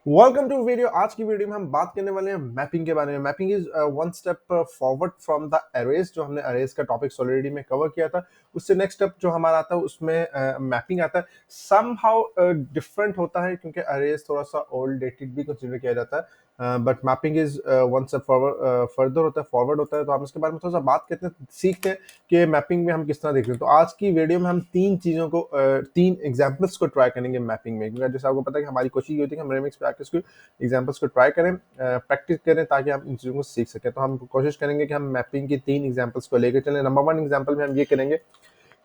Welcome to video. आज की video में हम बात करने वाले हैं मैपिंग के बारे में। Mapping is one step forward from the arrays. जो हमने अरेज का टॉपिक ऑलरेडी में कवर किया था, उससे नेक्स्ट स्टेप जो हमारा आता है उसमें मैपिंग आता है। सम हाउ डिफरेंट होता है क्योंकि अरेज थोड़ा सा ओल्ड डेटेड भी कंसिडर किया जाता है, but mapping is one step forward further होता है, फॉरवर्ड होता है। तो हम इसके बारे में थोड़ा सा बात करते हैं, सीखते हैं कि मैपिंग में हम किस तरह देख रहे हैं। तो आज की वीडियो में हम तीन चीज़ों को तीन एग्जांपल्स को ट्राई करेंगे मैपिंग में, क्योंकि जैसे आपको पता है कि हमारी कोशिश ये होती है कि हम रेमिक्स प्रैक्टिस को एग्जांपल्स को ट्राई करें, प्रैक्टिस करें, ताकि हम इन चीज़ों को सीख सकें। तो हम कोशिश करेंगे कि हम मैपिंग की तीन एग्जांपल्स को लेकर चलें। नंबर वन एग्जांपल में हम ये करेंगे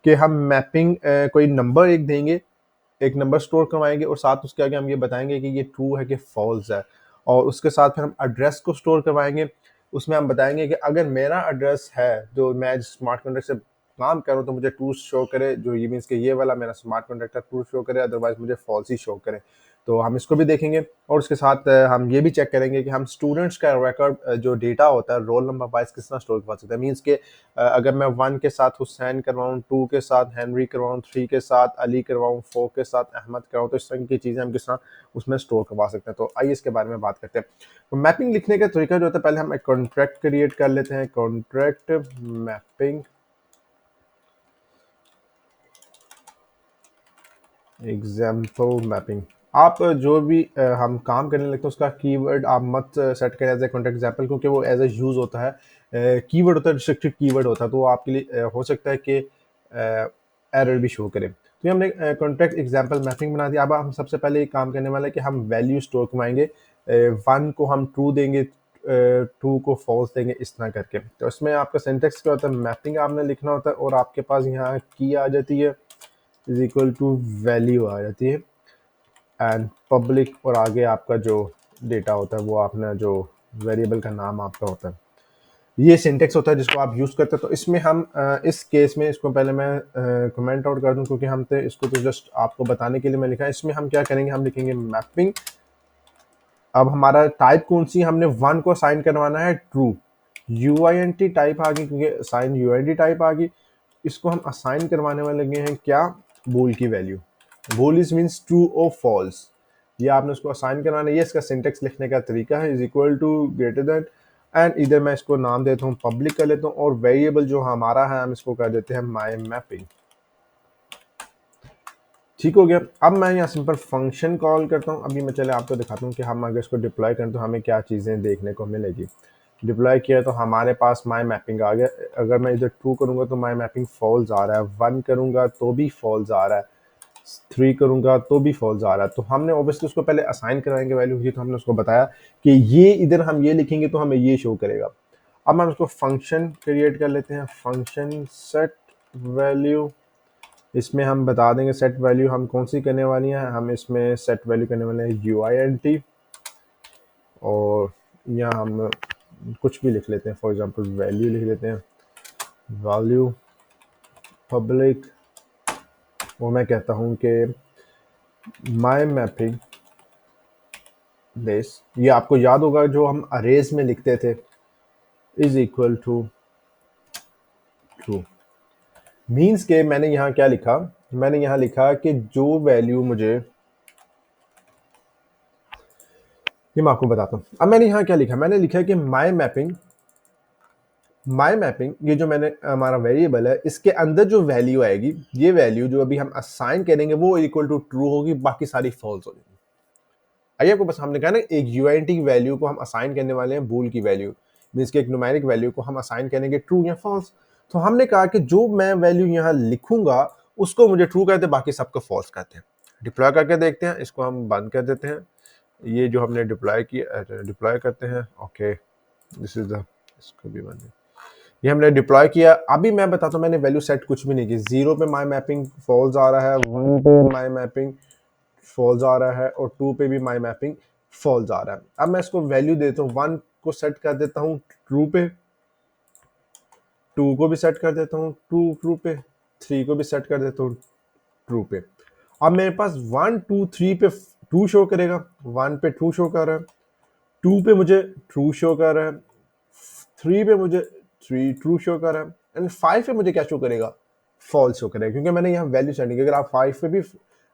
कि हम मैपिंग कोई नंबर एक देंगे, एक नंबर स्टोर करवाएंगे और साथ उसके आगे हम ये बताएंगे कि ये ट्रू है कि फॉल्स है। और उसके साथ फिर हम एड्रेस को स्टोर करवाएंगे। उसमें हम बताएंगे कि अगर मेरा एड्रेस है जो मैं स्मार्ट कॉन्ट्रैक्ट से काम करूँ तो मुझे ट्रू शो करे, जो ये मीन्स कि ये वाला मेरा स्मार्ट कॉन्ट्रैक्ट है ट्रू शो करे, अदरवाइज मुझे फॉल्स ही शो करे। तो हम इसको भी देखेंगे और उसके साथ हम ये भी चेक करेंगे कि हम स्टूडेंट्स का रिकॉर्ड जो डेटा होता है रोल नंबर वाइज किस तरह स्टोर करवा सकते हैं। मीन्स के अगर मैं 1 के साथ हुसैन करवाऊँ, 2 के साथ हेनरी करवाऊँ, 3 के साथ अली करवाऊँ, 4 के साथ अहमद करवाऊँ, तो इस तरह की चीज़ें हम किस तरह उसमें स्टोर करवा सकते हैं। तो आइए इसके बारे में बात करते हैं। तो मैपिंग लिखने का तरीका जो होता है, पहले हम एक कॉन्ट्रैक्ट क्रिएट कर लेते हैं। Contract mapping example mapping. आप जो भी हम काम करने लगते हैं उसका कीवर्ड आप मत सेट करें एज ए कॉन्ट्रैक्ट एग्जाम्पल, क्योंकि वो एज ए यूज होता है, कीवर्ड होता है, रिस्ट्रिक्टेड कीवर्ड होता है, तो वो आपके लिए हो सकता है कि एरर भी शो करे। तो ये हमने कॉन्ट्रैक्ट एग्जाम्पल मैपिंग बना दिया। अब हम सबसे पहले एक काम करने वाले हैं कि हम वैल्यू स्टोर करवाएंगे। 1 को हम ट्रू देंगे, 2 को फॉल्स देंगे, इस तरह करके। तो इसमें आपका सिंटेक्स क्या होता है, मैपिंग आपने लिखना होता है और आपके पास यहाँ की आ जाती है इज इक्वल टू वैल्यू आ जाती है एंड पब्लिक, और आगे आपका जो डेटा होता है वो आपने जो वेरिएबल का नाम आपका होता है, ये सिंटेक्स होता है जिसको आप यूज़ करते हैं। तो इसमें हम इस केस में इसको पहले मैं कमेंट आउट कर दूं, क्योंकि हम तो इसको तो जस्ट आपको बताने के लिए मैं लिखा है। इसमें हम क्या करेंगे, हम लिखेंगे मैपिंग। अब हमारा टाइप कौन सी, हमने 1 को असाइन करवाना है ट्रू, यूआईएनटी टाइप आ गई, क्योंकि असाइन यूआईएनटी टाइप आ गई। इसको हम असाइन करवाने वाले लगे हैं क्या, बूल की वैल्यू। बूल इज मीन्स ट्रू और फॉल्स, ये आपने उसको असाइन करवाना है। ये इसका सिंटेक्स लिखने का तरीका है, is equal to greater than, एंड इधर मैं इसको नाम देता हूँ पब्लिक कर लेता हूँ, और वेरिएबल जो हमारा है हम इसको कर देते हैं माई मैपिंग। ठीक हो गया। अब मैं यहाँ सिंपल फंक्शन कॉल करता हूँ। अभी मैं चले आपको दिखाता हूँ कि हम अगर इसको डिप्लॉय करें तो हमें क्या चीज़ें देखने को मिलेगी। डिप्लॉय किया तो हमारे पास माई मैपिंग आ गया। अगर मैं इधर 2 करूँगा तो माई मैपिंग फॉल्स आ रहा है, 1 करूँगा तो भी फॉल्स आ रहा है, 3 करूँगा तो भी फॉल्स आ रहा है। तो हमने ऑब्वियसली उसको पहले असाइन कराएंगे वैल्यू की, तो हमने उसको बताया कि ये इधर हम ये लिखेंगे तो हमें ये शो करेगा। अब हम उसको फंक्शन क्रिएट कर लेते हैं, फंक्शन सेट वैल्यू। इसमें हम बता देंगे सेट वैल्यू हम कौन सी करने वाली हैं। हम इसमें सेट वैल्यू करने वाले हैं UINT, और यहाँ हम कुछ भी लिख लेते हैं, फॉर एग्जांपल वैल्यू लिख लेते हैं, वैल्यू पब्लिक। वो मैं कहता हूँ कि माई मैपिंग बेस, ये आपको याद होगा जो हम अरेज में लिखते थे, is equal to true. Means के मैंने यहाँ क्या लिखा, मैंने यहाँ लिखा कि जो वैल्यू मुझे, ये मैं आपको बताता हूँ। अब मैंने यहाँ क्या लिखा, मैंने लिखा कि माई मैपिंग, माई मैपिंग, ये जो मैंने हमारा वेरिएबल है इसके अंदर जो वैल्यू आएगी, ये वैल्यू जो अभी हम असाइन करेंगे वो इक्वल टू ट्रू होगी, बाकी सारी फॉल्स होगी। आइए आपको बस हमने कहा ना, एक यूआईएनटी की वैल्यू को हम असाइन करने वाले हैं बूल की वैल्यू, मीन्स कि एक न्यूमेरिक वैल्यू को हम असाइन करेंगे ट्रू या फॉल्स। तो हमने कहा कि जो मैं वैल्यू यहाँ लिखूंगा उसको मुझे ट्रू कहते हैं, बाकी सबको फॉल्स कहते हैं। डिप्लॉय करके देखते हैं, इसको हम बंद कर देते हैं। ये जो हमने डिप्लॉय किया, डिप्लॉय करते हैं, ओके दिस इज द, इसको भी बंद, ये हमने डिप्लॉय किया। अभी मैं बताता हूँ, मैंने वैल्यू सेट कुछ भी नहीं की। 0 पे माई मैपिंग फॉल्स आ रहा है, 1 पे माई मैपिंग फॉल्स आ रहा है, और 2 पे भी माई मैपिंग फॉल्स आ रहा है। अब मैं इसको वैल्यू देता हूँ, 1 को सेट कर देता हूँ ट्रू पे, 2 को भी सेट कर देता हूँ ट्रू पे, 3 को भी सेट कर देता हूँ ट्रू पे। अब मेरे पास 1 2 3 पे ट्रू शो करेगा, 1 पे ट्रू शो कर रहा है, 2 पे मुझे ट्रू शो कर रहा है, 3 पे मुझे 3 ट्रू शो कर रहा है, एंड 5 पे मुझे क्या शो करेगा, फॉल्स शो करेगा, क्योंकि मैंने यहाँ वैल्यू सेट की। अगर आप 5 पे भी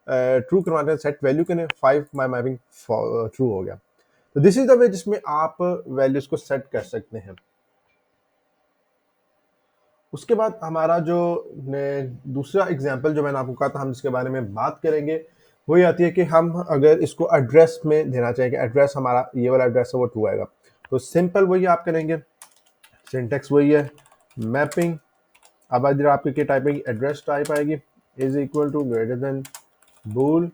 ट्रू करवाते हैं सेट वैल्यू के लिए 5 माई मैपिंग ट्रू हो गया। तो दिस इज द वे जिसमें आप वैल्यूज को सेट कर सकते हैं। उसके बाद हमारा जो दूसरा एग्जांपल जो मैंने आपको कहा था हम जिसके बारे में बात करेंगे वो ये आती है कि हम अगर इसको एड्रेस में देना चाहें कि एड्रेस हमारा ये वाला एड्रेस है वो ट्रू आएगा, तो सिंपल वही आप करेंगे, सिंटेक्स वही है मैपिंग। अब इधर आपके क्या टाइप आएगी, एड्रेस टाइप आएगी is equal to greater than bool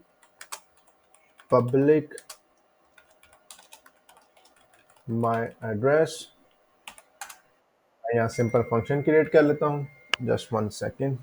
public my address. मैं यहाँ सिंपल फंक्शन क्रिएट कर लेता हूँ, जस्ट 1 सेकेंड।